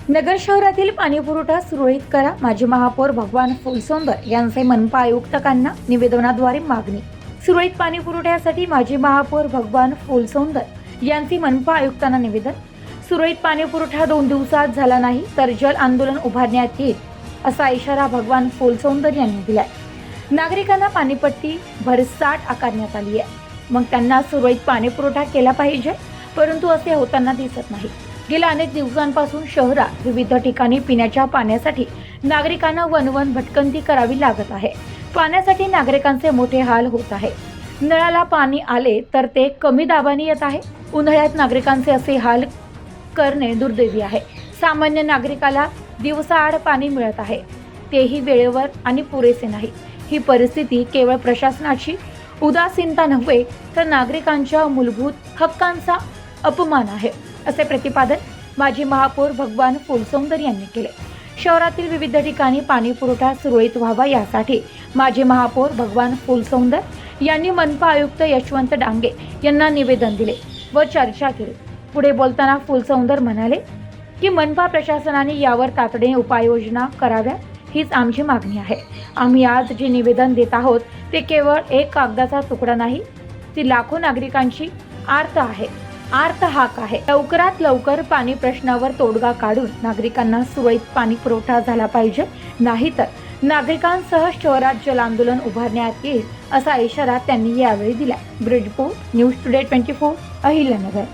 नगर शहरातील पाणीपुरवठा सुरळीत करा, माजी महापौर भगवान फुलसुंदर यांचे मनपा आयुक्तांना निवेदनाद्वारे मागणी। सुरळीत पाणीपुरवठ्यासाठी माजी महापौर भगवान फुलसुंदर यांची मनपा आयुक्तांना निवेदन। सुरळीत पाणीपुरवठा 2 दिवसात झाला नाही तर जल आंदोलन उभारण्यात येईल, असा इशारा भगवान फुलसुंदर यांनी दिलाय। नागरिकांना पाणीपट्टी भरमसाठ आकारण्यात आली आहे, मग त्यांना सुरळीत पाणीपुरवठा केला पाहिजे, परंतु असे होताना दिसत नाही। गेल्या अनेक दिवसांपासून शहरात विविध ठिकाणी पिण्याच्या पाण्यासाठी नागरिकांना वनवन भटकंती करावी लागत आहे। पाण्यासाठी नागरिकांचे मोठे हाल होत आहे। नळाला पाणी आले तर ते कमी दाबाने येत आहे। उन्हाळ्यात नागरिकांचे असे हाल करणे दुर्दैवी आहे। सामान्य नागरिकाला दिवसाआड पाणी मिळत आहे, तेही वेळेवर आणि पुरेसे नाही। ही परिस्थिती केवळ प्रशासनाची उदासीनता नव्हे तर नागरिकांच्या मूलभूत हक्कांचा अपमान आहे, असे प्रतिपादन माजी महापौर भगवान फुलसुंदर यांनी केले। शहरातील विविध ठिकाणी पाणी पुरवठा सुरळीत व्हावा यासाठी माजी महापौर भगवान फुलसुंदर यांनी मनपा आयुक्त यशवंत डांगे यांना निवेदन दिले व चर्चा केली। पुढे बोलताना फुलसुंदर म्हणाले की मनपा प्रशासनाने यावर तातडीने उपाययोजना कराव्या, हीच आमची मागणी आहे। आम्ही आज जे निवेदन देत आहोत ते केवळ एक कागदाचा तुकडा नाही, ती लाखो नागरिकांची आर्त हाक आहे। लवकरात लवकर पाणी प्रश्नावर तोडगा काढून नागरिकांना सुरळीत पाणी पुरवठा झाला पाहिजे, नाहीतर नागरिकांसह शहरात जल आंदोलन उभारण्यात येईल, असा इशारा त्यांनी यावेळी दिला। Bridge report, news today 24, Ahilyanagar.